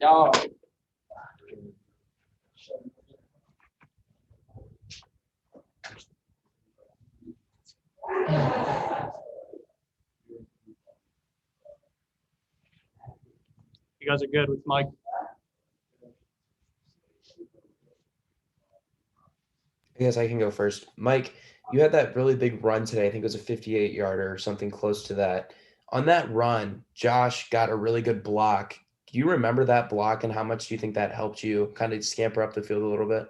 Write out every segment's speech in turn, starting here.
Y'all. You guys are good with Mike? I guess I can go first. Mike, you had that really big run today. I think it was a 58-yarder or something close to that. On that run, Josh got a really good block. Do you remember that block, and how much do you think that helped you kind of scamper up the field a little bit?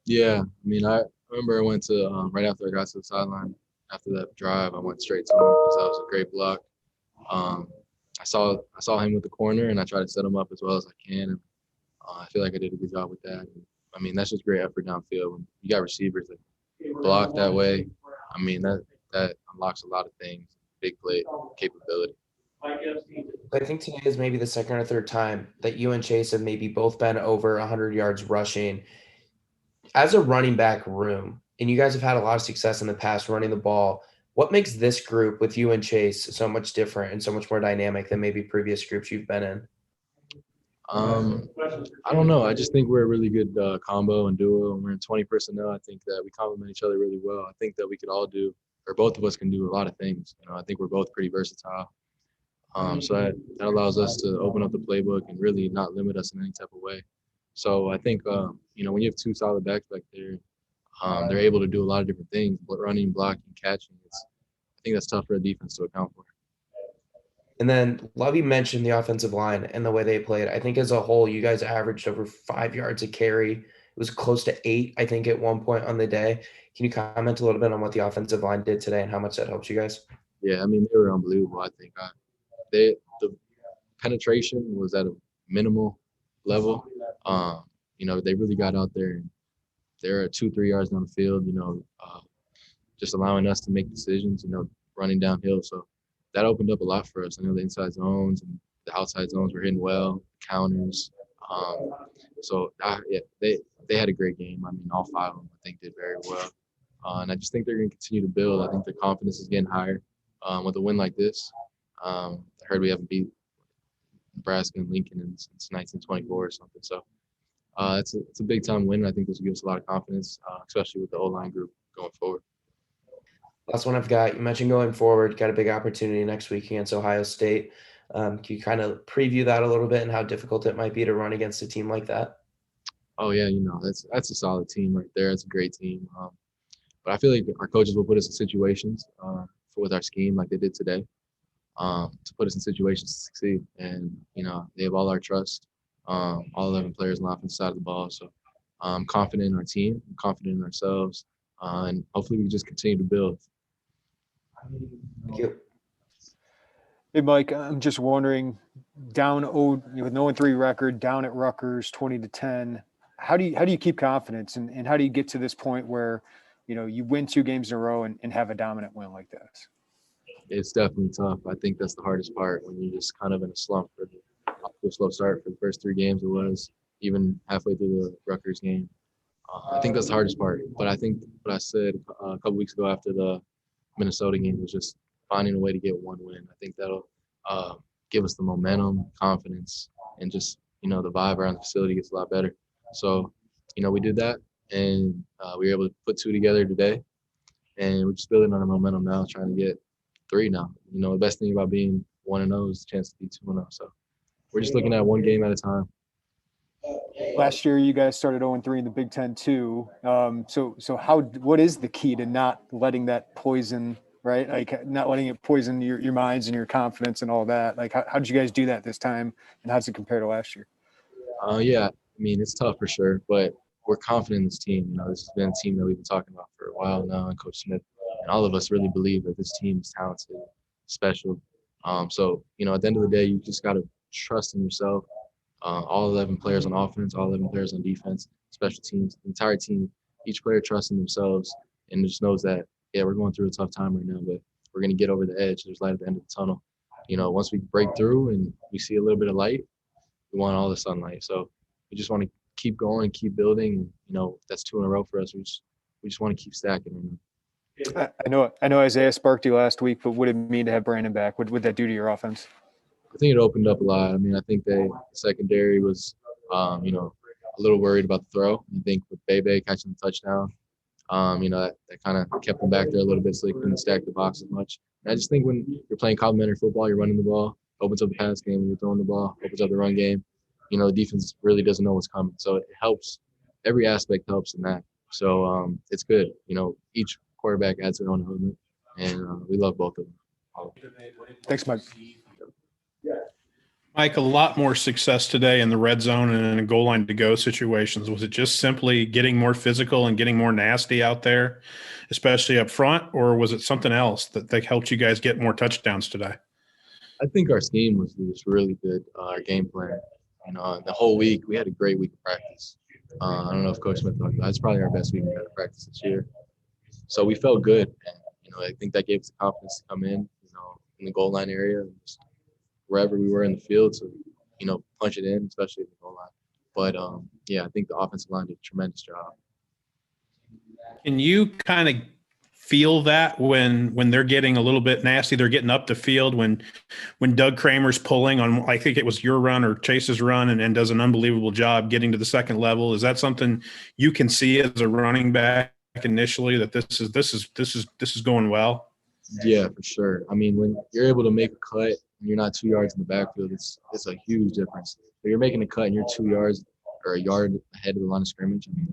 Yeah, I mean, I remember I went to right after I got to the sideline after that drive, I went straight to him because that was a great block. Um, I saw him with the corner, and I tried to set him up as well as I can. And I feel like I did a good job with that. And, I mean, that's just great effort downfield. When you got receivers that block that way, I mean, that unlocks a lot of things, big play capability. I think today is maybe the second or third time that you and Chase have maybe both been over 100 yards rushing. As a running back room, and you guys have had a lot of success in the past running the ball, what makes this group with you and Chase so much different and so much more dynamic than maybe previous groups you've been in? I don't know. I just think we're a really good combo and duo, and we're in 20 personnel. I think that we complement each other really well. I think that we could all do, or both of us can do a lot of things. I think we're both pretty versatile. So that allows us to open up the playbook and really not limit us in any type of way. So I think, when you have two solid backs back there, they're able to do a lot of different things, but running, blocking, catching. I think that's tough for a defense to account for. And then Lovey mentioned the offensive line and the way they played. I think as a whole, you guys averaged over 5 yards a carry. It was close to 8, I think, at one point on the day. Can you comment a little bit on what the offensive line did today and how much that helped you guys? Yeah, I mean, they were unbelievable. I think the penetration was at a minimal level. They really got out there, and they're 2-3 yards down the field. Just allowing us to make decisions. Running downhill. So that opened up a lot for us. I know the inside zones and the outside zones were hitting well, counters. They had a great game. I mean, all 5 of them I think did very well. And I just think they're going to continue to build. I think their confidence is getting higher with a win like this. I heard we haven't beat Nebraska and Lincoln since 1924 or something. So it's a big time win. I think this will give us a lot of confidence, especially with the O-line group going forward. Last one I've got, you mentioned going forward, got a big opportunity next week against Ohio State. Can you kind of preview that a little bit and how difficult it might be to run against a team like that? Oh, yeah, that's a solid team right there. It's a great team. But I feel like our coaches will put us in situations with our scheme like they did today to put us in situations to succeed. And, they have all our trust, all 11 players on the offensive side of the ball. So I'm confident in our team, I'm confident in ourselves, and hopefully we just continue to build. Thank you. Hey, Mike, I'm just wondering, with an 0-3 record, down at Rutgers, 20-10, how do you keep confidence, and how do you get to this point where, you win 2 games in a row and have a dominant win like this? It's definitely tough. I think that's the hardest part when you're just kind of in a slump off to a slow start for the first 3 games. It was even halfway through the Rutgers game. I think that's the hardest part. But I think what I said a couple weeks ago after the Minnesota game was just finding a way to get one win. I think that'll give us the momentum, confidence, and just, the vibe around the facility gets a lot better. So, we did that, and we were able to put 2 together today, and we're just building on our momentum now, trying to get 3 now. The best thing about being 1-0 is the chance to be 2-0. So we're just looking at one game at a time. Last year, you guys started 0-3 in the Big Ten too. What is the key to not letting that poison, right? Like not letting it poison your minds and your confidence and all that. Like how did you guys do that this time, and how does it compare to last year? Yeah, I mean, it's tough for sure, but we're confident in this team. This has been a team that we've been talking about for a while now, and Coach Smith and all of us really believe that this team is talented, special. At the end of the day, you just got to trust in yourself. All 11 players on offense, all 11 players on defense, special teams, the entire team, each player trusts in themselves and just knows that, yeah, we're going through a tough time right now, but we're going to get over the edge. There's light at the end of the tunnel. Once we break through and we see a little bit of light, we want all the sunlight. So we just want to keep going, keep building. That's 2 in a row for us. We just want to keep stacking. I know Isaiah sparked you last week, but what did it mean to have Brandon back? What would that do to your offense? I think it opened up a lot. I mean, I think the secondary was, a little worried about the throw. I think with Bebe catching the touchdown, that kind of kept him back there a little bit so he couldn't stack the box as much. And I just think when you're playing complementary football, you're running the ball, opens up the pass game. When you're throwing the ball, opens up the run game. The defense really doesn't know what's coming. So it helps. Every aspect helps in that. So it's good. Each quarterback adds their own element, and we love both of them. Thanks, Mike. Mike, a lot more success today in the red zone and in goal line to go situations. Was it just simply getting more physical and getting more nasty out there, especially up front, or was it something else that helped you guys get more touchdowns today? I think our scheme was really good. Our game plan, the whole week we had a great week of practice. I don't know if Coach Smith talked about it. It's probably our best week we've had of practice this year. So we felt good, and I think that gave us the confidence to come in the goal line area and just wherever we were in the field to, punch it in, especially at the goal line. But I think the offensive line did a tremendous job. Can you kind of feel that when they're getting a little bit nasty, they're getting up the field when Doug Kramer's pulling on, I think it was your run or Chase's run, and does an unbelievable job getting to the second level? Is that something you can see as a running back initially, that this is going well? Yeah, for sure. I mean, when you're able to make a cut and you're not 2 yards in the backfield, it's a huge difference. If you're making a cut and you're 2 yards or a yard ahead of the line of scrimmage, I mean,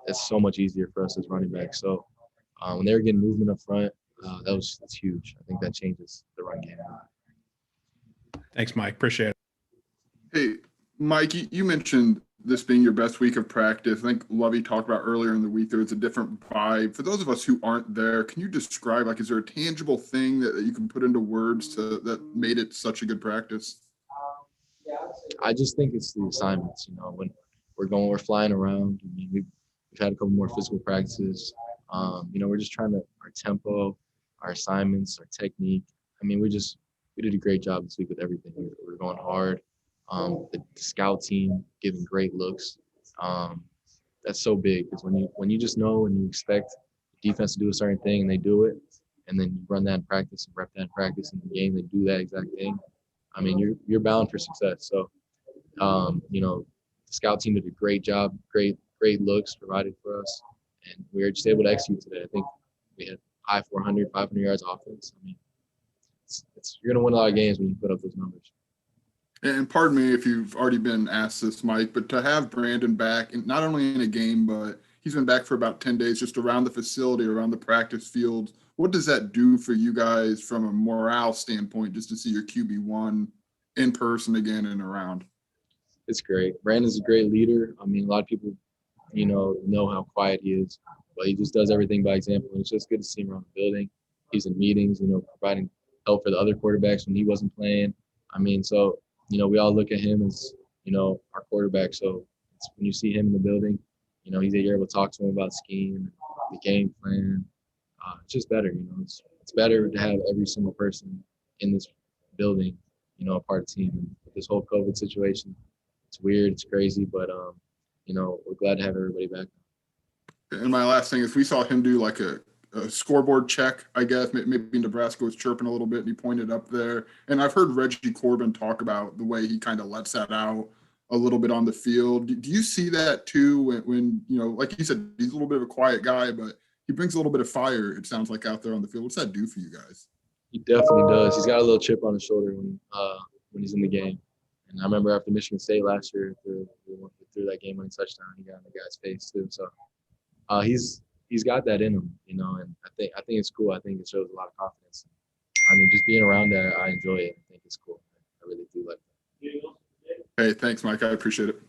that's so much easier for us as running backs. So when they were getting movement up front, that's huge. I think that changes the run game. Thanks, Mike. Appreciate it. Hey, Mike, you mentioned this being your best week of practice. I think Lovey talked about earlier in the week there was a different vibe. For those of us who aren't there, can you describe, is there a tangible thing that you can put into words that made it such a good practice? I just think it's the assignments. When we're flying around. I mean, we've had a couple more physical practices. We're just trying our tempo, our assignments, our technique. I mean, we did a great job this week with everything. We're going hard. The scout team giving great looks. That's so big because when you just know and you expect the defense to do a certain thing and they do it, and then you run that in practice and rep that in practice in the game, they do that exact thing. I mean, you're bound for success. So, the scout team did a great job, great looks provided for us, and we were just able to execute today. I think we had high 400, 500 yards offense. I mean, you're going to win a lot of games when you put up those numbers. And pardon me if you've already been asked this, Mike, but to have Brandon back, and not only in a game, but he's been back for about 10 days just around the facility, around the practice field. What does that do for you guys from a morale standpoint, just to see your QB1 in person again and around? It's great. Brandon's a great leader. I mean, a lot of people, know how quiet he is, but he just does everything by example. And it's just good to see him around the building. He's in meetings, providing help for the other quarterbacks when he wasn't playing. I mean, so we all look at him as, our quarterback. So when you see him in the building, you're able to talk to him about scheme, the game plan. It's just better, it's better to have every single person in this building, a part of the team. And with this whole COVID situation, it's weird, it's crazy, but, we're glad to have everybody back. And my last thing is we saw him do like a scoreboard check, I guess. Maybe Nebraska was chirping a little bit and he pointed up there. And I've heard Reggie Corbin talk about the way he kind of lets that out a little bit on the field. Do you see that too when like you said, he's a little bit of a quiet guy, but he brings a little bit of fire, it sounds like, out there on the field. What's that do for you guys? He definitely does. He's got a little chip on his shoulder when he's in the game. And I remember after Michigan State last year, through that game-winning touchdown, he got in the guy's face too. So he's got that in him, and I think it's cool. I think it shows a lot of confidence. I mean, just being around that, I enjoy it. I think it's cool. I really do like that. Hey, thanks, Mike. I appreciate it.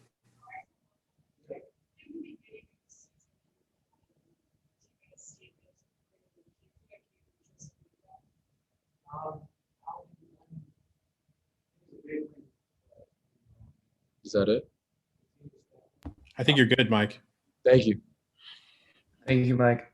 Is that it? I think you're good, Mike. Thank you. Thank you, Mike.